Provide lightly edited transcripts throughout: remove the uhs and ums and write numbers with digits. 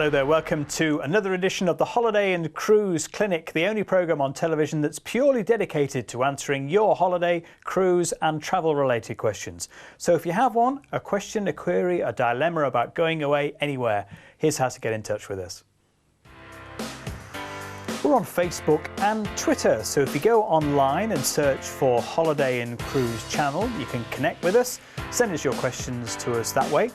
Hello there, welcome to another edition of the Holiday and Cruise Clinic, the only programme on television that's purely dedicated to answering your holiday, cruise and travel related questions. So if you have one, a question, a query, a dilemma about going away anywhere, here's how to get in touch with us. We're on Facebook and Twitter, so if you go online and search for Holiday and Cruise Channel, you can connect with us, send us your questions to us that way.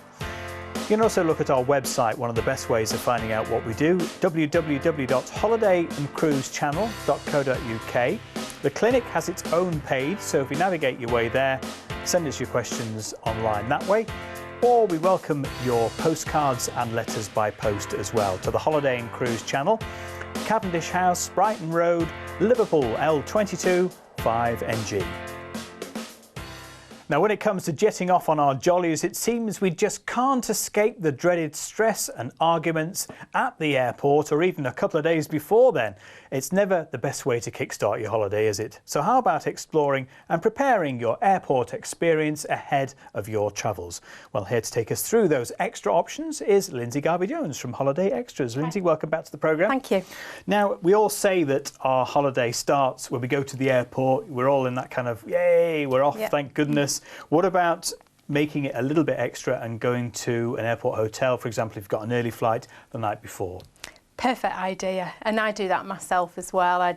You can also look at our website, one of the best ways of finding out what we do, www.holidayandcruisechannel.co.uk. The clinic has its own page, so if you navigate your way there, send us your questions online that way. Or we welcome your postcards and letters by post as well to the Holiday and Cruise Channel, Cavendish House, Brighton Road, Liverpool, L22 5NG. Now, when it comes to jetting off on our jollies, it seems we just can't escape the dreaded stress and arguments at the airport or even a couple of days before then. It's never the best way to kickstart your holiday, is it? So how about exploring and preparing your airport experience ahead of your travels? Well, here to take us through those extra options is Lindsay Garvey-Jones from Holiday Extras. Lindsay, welcome back to the programme. Thank you. Now, we all say that our holiday starts when we go to the airport. We're all in that kind of, yay, we're off, thank goodness. What about making it a little bit extra and going to an airport hotel, for example, if you've got an early flight the night before? Perfect idea, and I do that myself as well. I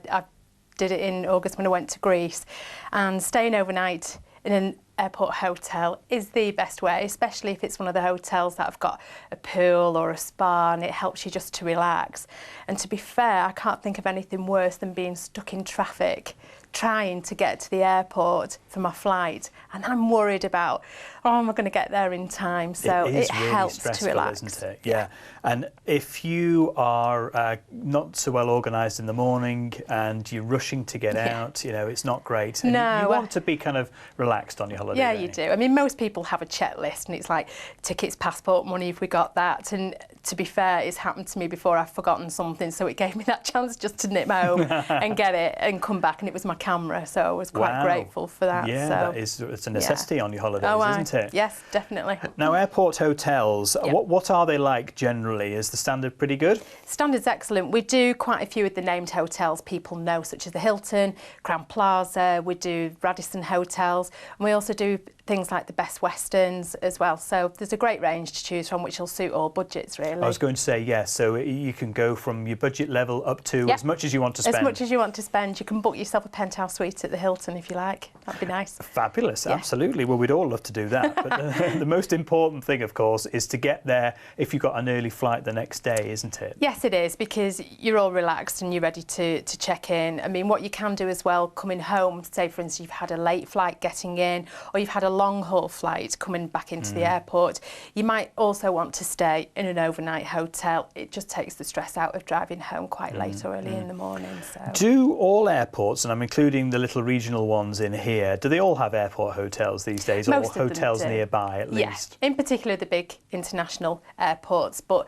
did it in August when I went to Greece, and staying overnight in an airport hotel is the best way, especially if it's one of the hotels that have got a pool or a spa, and it helps you just to relax. And to be fair, I can't think of anything worse than being stuck in traffic trying to get to the airport for my flight, and I'm worried about, oh, am I going to get there in time? So it really helps to relax, isn't it? Yeah. And if you are not so well organised in the morning and you're rushing to get out, you know, it's not great. And you want to be kind of relaxed on your holiday. Yeah, you do. I mean, most people have a checklist, and it's like tickets, passport, money, if we got that. And to be fair, it's happened to me before. I've forgotten something, so it gave me that chance just to nip home and get it and come back, and it was my camera, so I was quite grateful for that. Yeah, so it's a necessity on your holidays, isn't it? Yes, definitely. Now, airport hotels, what are they like generally? Is the standard pretty good? Standard's excellent. We do quite a few of the named hotels people know, such as the Hilton, Crowne Plaza, we do Radisson hotels, and we also do things like the Best Westerns as well. So there's a great range to choose from, which will suit all budgets, really. I was going to say, yes, so you can go from your budget level up to as much as you want to spend. As much as you want to spend. You can book yourself a penthouse suite at the Hilton if you like. That'd be nice. Fabulous, absolutely. Well, we'd all love to do that. But the most important thing, of course, is to get there if you've got an early flight the next day, isn't it? Yes, it is, because you're all relaxed and you're ready to check in. I mean, what you can do as well, coming home, say, for instance, you've had a late flight getting in, or you've had a long-haul flight coming back into the airport, you might also want to stay in an overnight hotel. It just takes the stress out of driving home quite late or early in the morning. So. Do all airports, and I'm including the little regional ones in here, do they all have airport hotels these days, or hotels nearby at least? Yeah, in particular the big international airports, but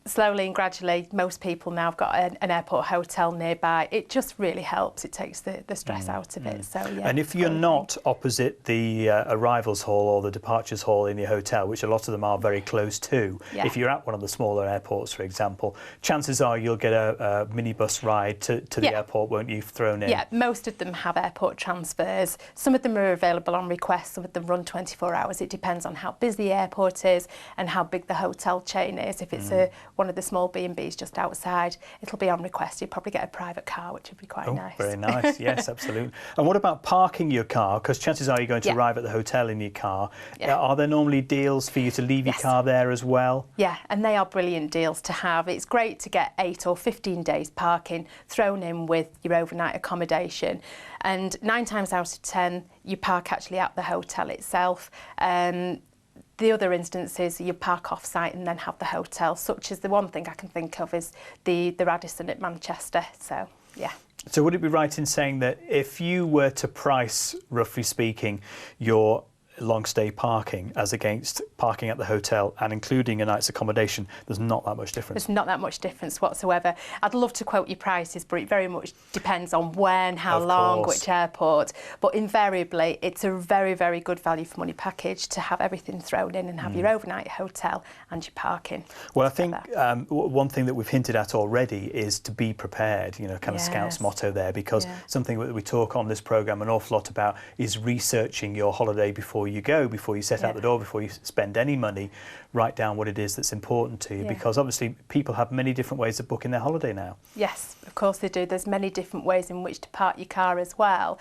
slowly and gradually, most people now have got an airport hotel nearby. It just really helps. It takes the stress out of it. So yeah. And if you're not opposite the arrivals hall or the departures hall in your hotel, which a lot of them are very close to, if you're at one of the smaller airports, for example, chances are you'll get a minibus ride to the airport, won't you, thrown in? Yeah, most of them have airport transfers. Some of them are available on request. Some of them run 24 hours. It depends on how busy the airport is and how big the hotel chain is. If it's one of the small B&Bs just outside, it'll be on request. You'll probably get a private car, which would be quite nice. Very nice, yes, absolutely. And what about parking your car? Because chances are you're going to arrive at the hotel in your car. Are there normally deals for you to leave your car there as well? Yeah, and they are brilliant deals to have. It's great to get 8 or 15 days parking thrown in with your overnight accommodation. And 9 times out of 10, you park actually at the hotel itself. The other instances, you park off-site and then have the hotel, such as the one thing I can think of is the Radisson at Manchester. So, yeah. So would it be right in saying that if you were to price, roughly speaking, your long stay parking as against parking at the hotel and including a night's accommodation, there's not that much difference. There's not that much difference whatsoever. I'd love to quote you prices, but it very much depends on when, how long, which airport. But invariably, it's a very, very good value for money package to have everything thrown in and have your overnight hotel and your parking. Well, I think one thing that we've hinted at already is to be prepared, you know, kind of Scout's motto there, because something that we talk on this programme an awful lot about is researching your holiday before you go, before you set out the door, before you spend any money. Write down what it is that's important to you, because obviously people have many different ways of booking their holiday now. Yes, of course they do. There's many different ways in which to park your car as well.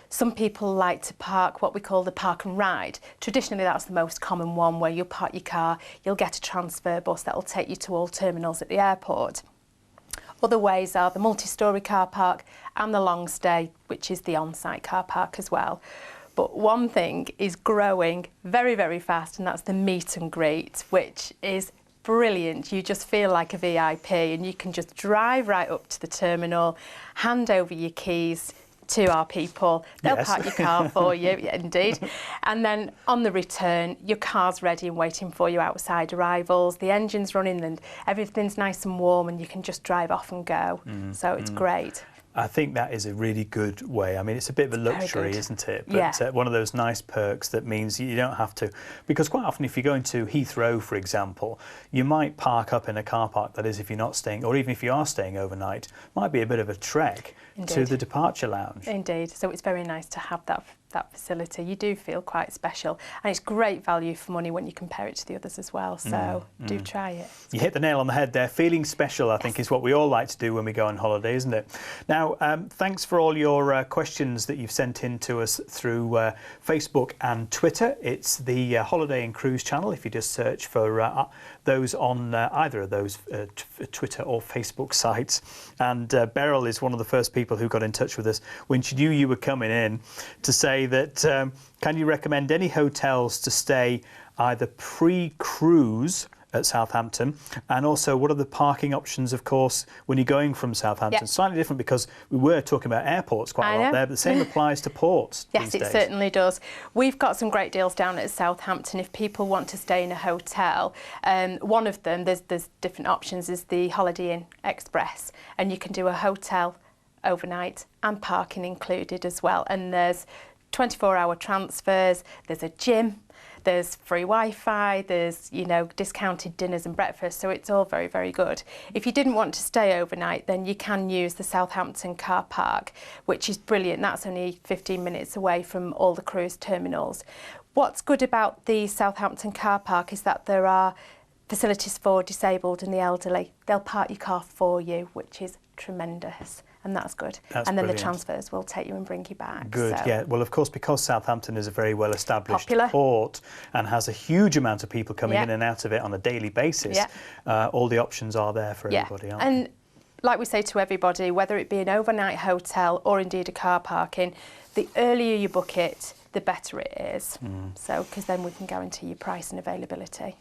Some people like to park what we call the park and ride. Traditionally, that's the most common one, where you'll park your car, you'll get a transfer bus that will take you to all terminals at the airport. Other ways are the multi-storey car park and the long stay, which is the on-site car park as well. But one thing is growing very, very fast, and that's the meet and greet, which is brilliant. You just feel like a VIP, and you can just drive right up to the terminal, hand over your keys to our people. They'll park your car for you, indeed. And then on the return, your car's ready and waiting for you outside arrivals. The engine's running and everything's nice and warm, and you can just drive off and go. So it's great. I think that is a really good way. I mean, it's a bit of a luxury, isn't it? But one of those nice perks that means you don't have to, because quite often if you're going to Heathrow, for example, you might park up in a car park, that is if you're not staying, or even if you are staying overnight, might be a bit of a trek to the departure lounge. Indeed, so it's very nice to have that facility. You do feel quite special, and it's great value for money when you compare it to the others as well, so do try it. You hit the nail on the head there. Feeling special, I think, is what we all like to do when we go on holiday, isn't it? Now, thanks for all your questions that you've sent in to us through Facebook and Twitter. It's the Holiday and Cruise channel. If you just search for those on either of those Twitter or Facebook sites. And Beryl is one of the first people who got in touch with us when she knew you were coming in to say that can you recommend any hotels to stay either pre-cruise at Southampton, and also what are the parking options, of course, when you're going from Southampton? Slightly different, because we were talking about airports quite a lot there, but the same applies to ports. Yes, it certainly does. We've got some great deals down at Southampton if people want to stay in a hotel. One of them, there's different options, is the Holiday Inn Express, and you can do a hotel overnight and parking included as well. And there's 24-hour transfers, there's a gym, there's free Wi-Fi, there's, you know, discounted dinners and breakfast, so it's all very, very good. If you didn't want to stay overnight, then you can use the Southampton car park, which is brilliant. That's only 15 minutes away from all the cruise terminals. What's good about the Southampton car park is that there are facilities for disabled and the elderly. They'll park your car for you, which is tremendous. And that's good. And then the transfers will take you and bring you back. Good, so. yeah. Well, of course, because Southampton is a very well-established port and has a huge amount of people coming in and out of it on a daily basis, all the options are there for everybody, aren't and like we say to everybody, whether it be an overnight hotel or indeed a car parking, the earlier you book it, the better it is. So, because then we can guarantee your price and availability.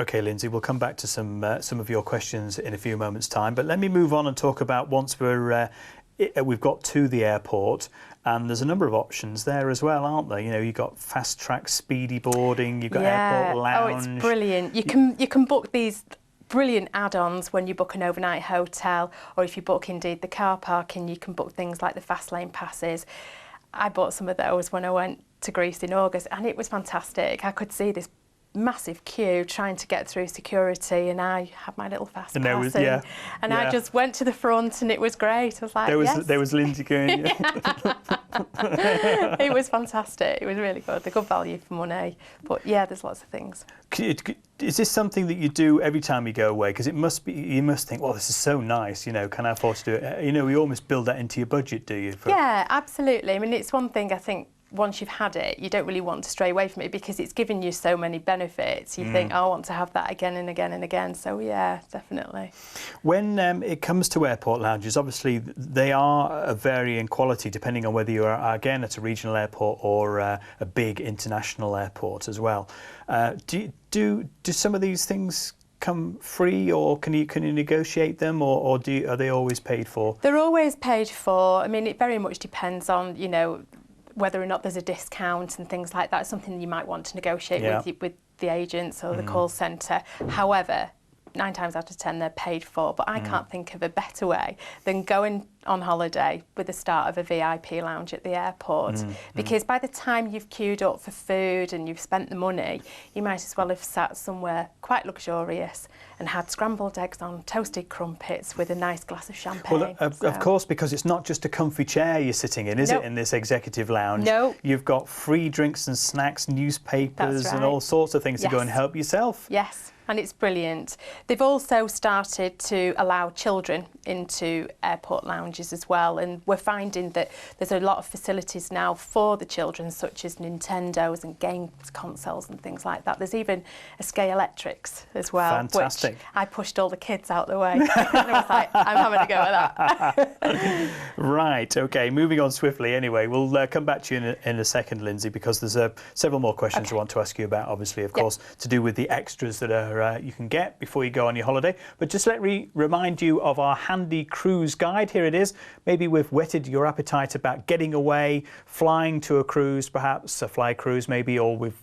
OK, Lindsay, we'll come back to some of your questions in a few moments' time. But let me move on and talk about once we've got to the airport, and there's a number of options there as well, aren't there? You know, you've got fast track speedy boarding, you've got airport lounge. Oh, it's brilliant. You can book these brilliant add-ons when you book an overnight hotel, or if you book indeed the car parking, you can book things like the fast lane passes. I bought some of those when I went to Greece in August, and it was fantastic. I could see this massive queue trying to get through security, and I had my little fast pass and I just went to the front, and it was great. I was like, there was Lindsay going. It was fantastic. It was really good. A good value for money. But yeah, there's lots of things. Is this something that you do every time you go away? Because it must be, you must think, well, this is so nice, you know, can I afford to do it? You know, you almost build that into your budget, do you? Yeah, absolutely. I mean, it's one thing, I think, once you've had it, you don't really want to stray away from it because it's given you so many benefits. You think, oh, I want to have that again and again and again. So yeah, definitely. When it comes to airport lounges, obviously they are of varying quality depending on whether you are, again, at a regional airport or a big international airport as well. Do some of these things come free, or can you negotiate them, or are they always paid for? They're always paid for. I mean, it very much depends on, you know, whether or not there's a discount and things like that. It's something you might want to negotiate with the agents or the call centre. However, 9 times out of 10 they're paid for, but I can't think of a better way than going on holiday with the start of a VIP lounge at the airport, because by the time you've queued up for food and you've spent the money, you might as well have sat somewhere quite luxurious and had scrambled eggs on toasted crumpets with a nice glass of champagne. Well, of course, because it's not just a comfy chair you're sitting in, is it, in this executive lounge? No. You've got free drinks and snacks, newspapers and all sorts of things to go and help yourself. Yes. And it's brilliant. They've also started to allow children into airport lounges as well, and we're finding that there's a lot of facilities now for the children, such as Nintendos and games consoles and things like that. There's even a Sky Electrics as well. Fantastic. Which I pushed all the kids out the way. And I was like, I'm having a go at that. Right, okay, moving on swiftly anyway. We'll come back to you in a second, Lindsay, because there's several more questions I want to ask you about, obviously, of course, to do with the extras that are you can get before you go on your holiday. But just let me remind you of our handy cruise guide. Here it is. Maybe we've whetted your appetite about getting away, flying to a cruise, perhaps a fly cruise maybe, or we've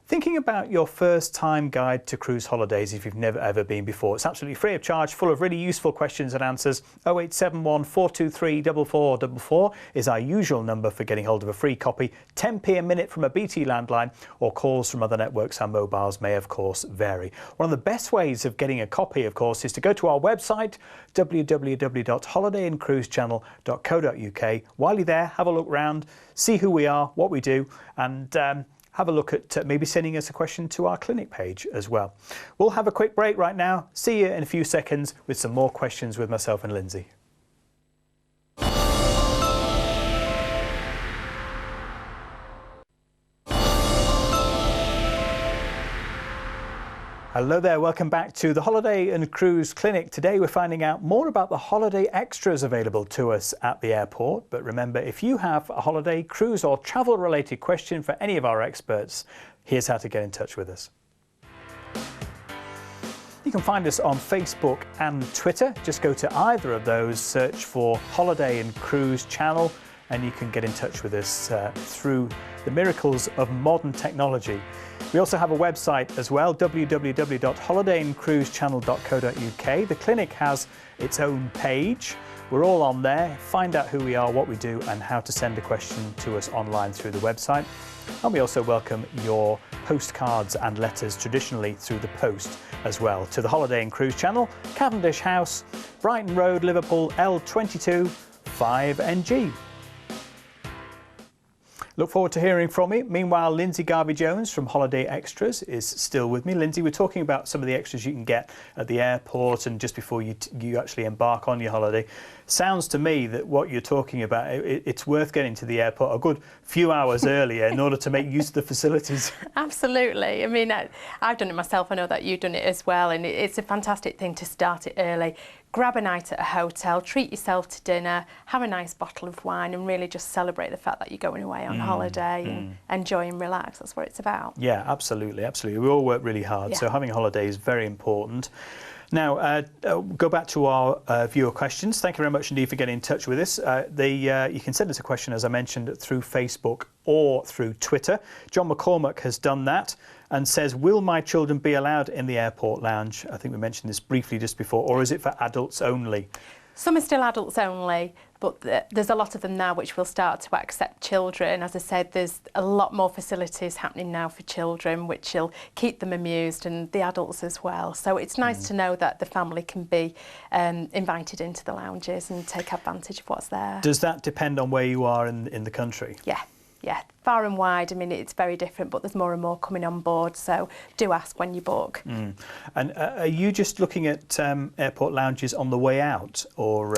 thinking about your first time guide to cruise holidays if you've never ever been before. It's absolutely free of charge, full of really useful questions and answers. 0871 423 4444 is our usual number for getting hold of a free copy. 10p a minute from a BT landline, or calls from other networks and mobiles may of course vary. One of the best ways of getting a copy, of course, is to go to our website www.holidayandcruisechannel.co.uk. While you're there, have a look round, see who we are, what we do, and have a look at maybe sending us a question to our clinic page as well. We'll have a quick break right now. See you in a few seconds with some more questions with myself and Lindsay. Hello there, welcome back to the Holiday and Cruise Clinic. Today we're finding out more about the holiday extras available to us at the airport. But remember, if you have a holiday, cruise or travel related question for any of our experts, here's how to get in touch with us. You can find us on Facebook and Twitter. Just go to either of those, search for Holiday and Cruise Channel, and you can get in touch with us through the miracles of modern technology. We also have a website as well, www.holidayandcruisechannel.co.uk. The clinic has its own page. We're all on there. Find out who we are, what we do, and how to send a question to us online through the website. And we also welcome your postcards and letters, traditionally through the post as well, to the Holiday and Cruise Channel, Cavendish House, Brighton Road, Liverpool, L22 5NG. Look forward to hearing from you. Meanwhile, Lindsay Garvey-Jones from Holiday Extras is still with me. Lindsay, we're talking about some of the extras you can get at the airport and just before you actually embark on your holiday. Sounds to me that what you're talking about, it's worth getting to the airport a good few hours earlier in order to make use of the facilities. Absolutely. I mean, I've done it myself. I know that you've done it as well, and it's a fantastic thing to start it early. Grab a night at a hotel, treat yourself to dinner, have a nice bottle of wine, and really just celebrate the fact that you're going away on holiday and enjoy and relax. That's what it's about. Yeah, absolutely, absolutely. We all work really hard, so having a holiday is very important. Now, go back to our viewer questions. Thank you very much indeed for getting in touch with us. You can send us a question, as I mentioned, through Facebook or through Twitter. John McCormack has done that and says, will my children be allowed in the airport lounge? I think we mentioned this briefly just before, or is it for adults only? Some are still adults only, but there's a lot of them now which will start to accept children. As I said, there's a lot more facilities happening now for children, which will keep them amused, and the adults as well. So it's nice to know that the family can be invited into the lounges and take advantage of what's there. Does that depend on where you are in the country? Yeah, far and wide. I mean, it's very different, but there's more and more coming on board, so do ask when you book. And are you just looking at airport lounges on the way out, or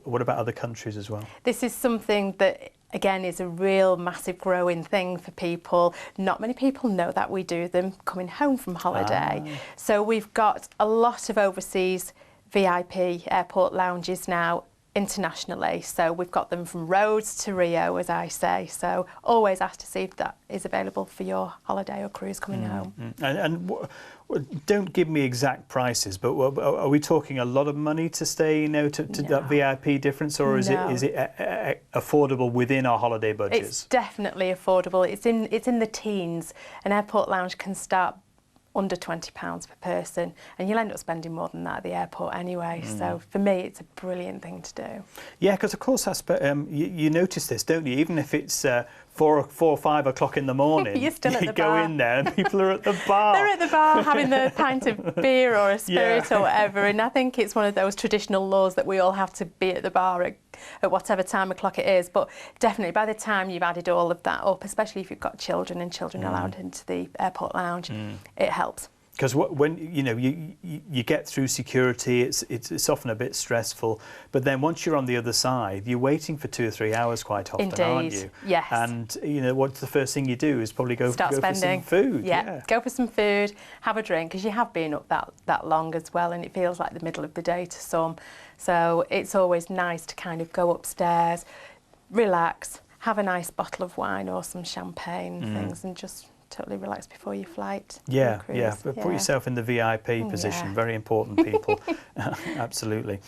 what about other countries as well? This is something that, again, is a real massive growing thing for people. Not many people know that we do them coming home from holiday. So we've got a lot of overseas VIP airport lounges now internationally. So we've got them from Rhodes to Rio, as I say. So always ask to see if that is available for your holiday or cruise coming home. And don't give me exact prices, but are we talking a lot of money to stay, to that VIP difference, or is it affordable within our holiday budgets? It's definitely affordable. It's in the teens. An airport lounge can start under £20 per person, and you'll end up spending more than that at the airport anyway. So for me, it's a brilliant thing to do. Yeah, because of course you notice this, don't you? Even if it's 4 or 5 o'clock in the morning, you're still at the go bar. in there and people are at the bar. They're at the bar having the pint of beer or a spirit or whatever, and I think it's one of those traditional laws that we all have to be at the bar at whatever time o'clock it is. But definitely by the time you've added all of that up, especially if you've got children and children allowed into the airport lounge, it helps. Because when you get through security, it's often a bit stressful. But then once you're on the other side, you're waiting for 2 or 3 hours quite often, Indeed. aren't you? Yes. And what's the first thing you do is probably go for some food. Yeah, go for some food, have a drink, because you have been up that long as well, and it feels like the middle of the day to some. So it's always nice to kind of go upstairs, relax, have a nice bottle of wine or some champagne and things, and just totally relax before your flight. Yeah. But put yourself in the VIP position. Very important, people. Absolutely.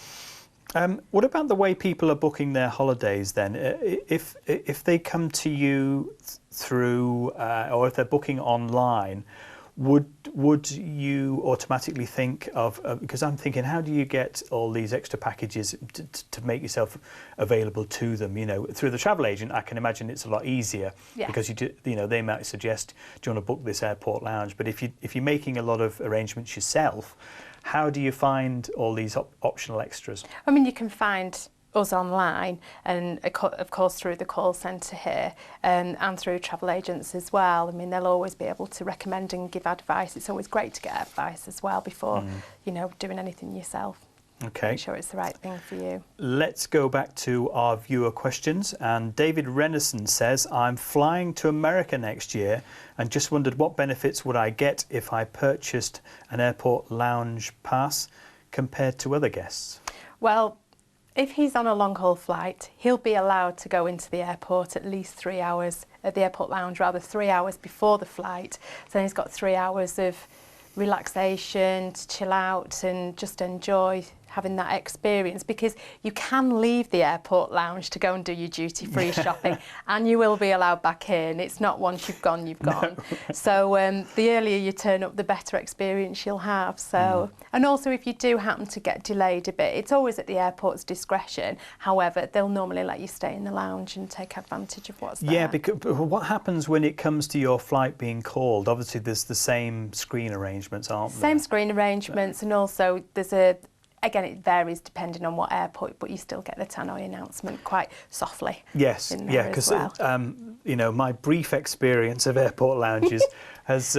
What about the way people are booking their holidays then? If they come to you through, or if they're booking online, would you automatically think of, because I'm thinking, how do you get all these extra packages to make yourself available to them? Through the travel agent, I can imagine it's a lot easier because they might suggest, do you want to book this airport lounge? But if you're making a lot of arrangements yourself, how do you find all these optional extras? I mean, you can find us online, and of course through the call centre here, and through travel agents as well. I mean, they'll always be able to recommend and give advice. It's always great to get advice as well before doing anything yourself. Okay. Make sure it's the right thing for you. Let's go back to our viewer questions. And David Renison says, I'm flying to America next year and just wondered what benefits would I get if I purchased an airport lounge pass compared to other guests? Well, if he's on a long-haul flight, he'll be allowed to go into the airport at least 3 hours, at the airport lounge, rather 3 hours before the flight. So then he's got 3 hours of relaxation, to chill out and just enjoy having that experience, because you can leave the airport lounge to go and do your duty-free shopping, and you will be allowed back in. It's not once you've gone, you've gone. No. So the earlier you turn up, the better experience you'll have. So, and also if you do happen to get delayed a bit, it's always at the airport's discretion. However, they'll normally let you stay in the lounge and take advantage of what's there. Yeah, because what happens when it comes to your flight being called? Obviously, there's the same screen arrangements, aren't there? Same screen arrangements, and also there's again, it varies depending on what airport, but you still get the tannoy announcement quite softly. Yes, because my brief experience of airport lounges has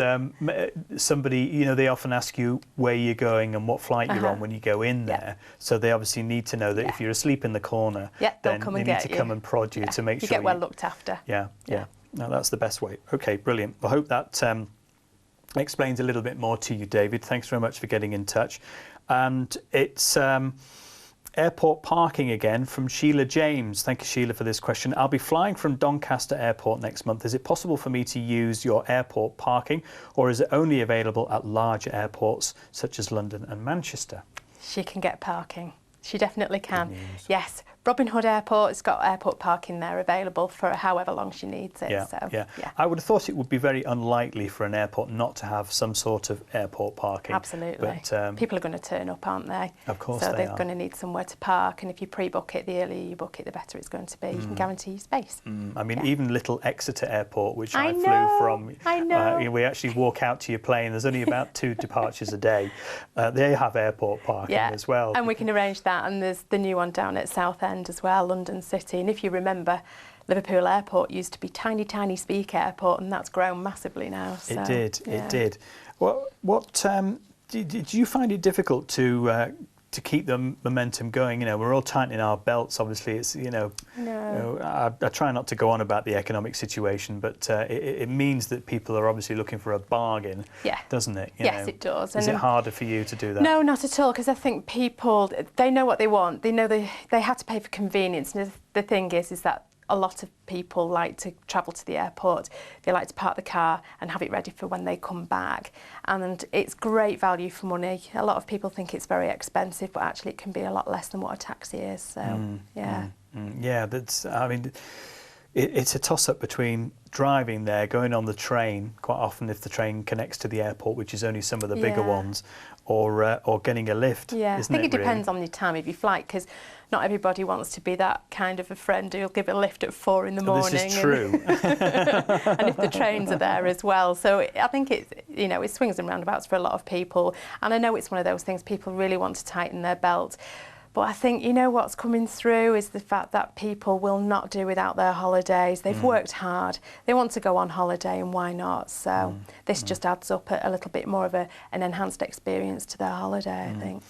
somebody, they often ask you where you're going and what flight you're on when you go in there. So they obviously need to know that if you're asleep in the corner, then they need to come and prod you to make sure you get well looked after. Yeah. No, that's the best way. Okay, brilliant. I hope that explains a little bit more to you, David. Thanks very much for getting in touch. And it's airport parking again from Sheila James. Thank you, Sheila, for this question. I'll be flying from Doncaster Airport next month. Is it possible for me to use your airport parking, or is it only available at larger airports such as London and Manchester? She can get parking. She definitely can. Yes. Robin Hood Airport has got airport parking there available for however long she needs it. Yeah. I would have thought it would be very unlikely for an airport not to have some sort of airport parking. Absolutely. But, people are going to turn up, aren't they? Of course so they are. So they're going to need somewhere to park, and if you pre-book it, the earlier you book it, the better it's going to be. You can guarantee space. I mean, even little Exeter Airport, which I flew from, we actually walk out to your plane. There's only about 2 departures a day. They have airport parking as well. And we can arrange that, and there's the new one down at Southend as well, London City. And if you remember, Liverpool Airport used to be tiny Speke Airport, and that's grown massively now. So, it did. What did you find it difficult to to keep the momentum going? You know, we're all tightening our belts. Obviously, it's I try not to go on about the economic situation, but it means that people are obviously looking for a bargain, doesn't it? Yes, it does. Is it harder for you to do that? No, not at all, because I think people, they know what they want. They know they have to pay for convenience. And the thing is that a lot of people like to travel to the airport. They like to park the car and have it ready for when they come back. And it's great value for money. A lot of people think it's very expensive, but actually it can be a lot less than what a taxi is. So, yeah, that's, I mean, it's a toss-up between driving there, going on the train, quite often if the train connects to the airport, which is only some of the bigger ones, or getting a lift. Yeah, isn't I think it really? depends on the time of your flight, because not everybody wants to be that kind of a friend who'll give a lift at 4 in the morning. This is true. And if the trains are there as well. So I think it's, you know, it swings and roundabouts for a lot of people. And I know it's one of those things people really want to tighten their belt. But I think, you know, what's coming through is the fact that people will not do without their holidays. They've worked hard. They want to go on holiday, and why not? So this just adds up a little bit more of an enhanced experience to their holiday, I think.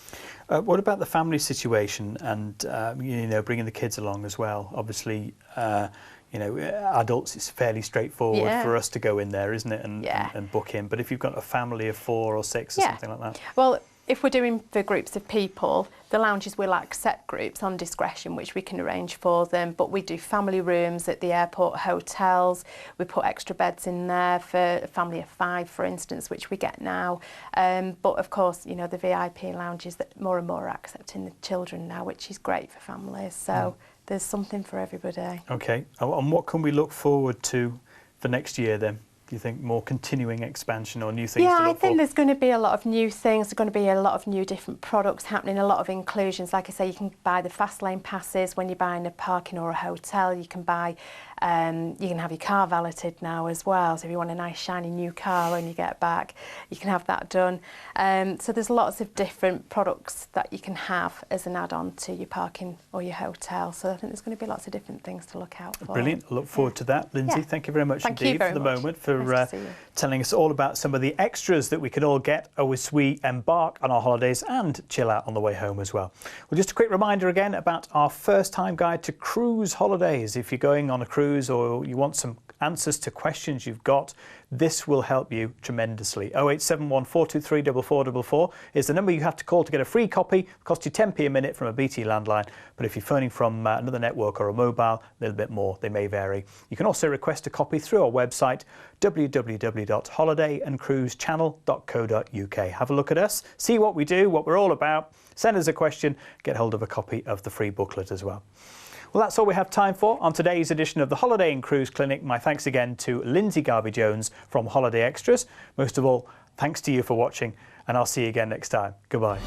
What about the family situation and, you know, bringing the kids along as well? Obviously, you know, adults, it's fairly straightforward for us to go in there, isn't it, and book in. But if you've got a family of 4 or 6 or something like that? Well, if we're doing for groups of people, the lounges will accept groups on discretion, which we can arrange for them. But we do family rooms at the airport hotels. We put extra beds in there for a family of 5, for instance, which we get now. But of course, you know, the VIP lounges that more and more are accepting the children now, which is great for families. So there's something for everybody. Okay. And what can we look forward to for next year then? Do you think more continuing expansion or new things to look for? Yeah, I think there's going to be a lot of new things. There's going to be a lot of new different products happening, a lot of inclusions. Like I say, you can buy the fast lane passes when you're buying a parking or a hotel. You can buy, you can have your car valeted now as well. So if you want a nice shiny new car when you get back, you can have that done. So there's lots of different products that you can have as an add-on to your parking or your hotel. So I think there's going to be lots of different things to look out for. Brilliant. I look forward to that. Lindsay, thank you very much indeed for the moment, for telling us all about some of the extras that we can all get as we embark on our holidays and chill out on the way home as well. Well, just a quick reminder again about our first time guide to cruise holidays. If you're going on a cruise or you want some answers to questions you've got, this will help you tremendously. 0871 423 4444 is the number you have to call to get a free copy. It costs you 10p a minute from a BT landline, but if you're phoning from another network or a mobile, a little bit more. They may vary. You can also request a copy through our website, www.holidayandcruisechannel.co.uk. Have a look at us, see what we do, what we're all about, send us a question, get hold of a copy of the free booklet as well. Well, that's all we have time for on today's edition of the Holiday and Cruise Clinic. My thanks again to Lindsay Garvey-Jones from Holiday Extras. Most of all, thanks to you for watching, and I'll see you again next time. Goodbye.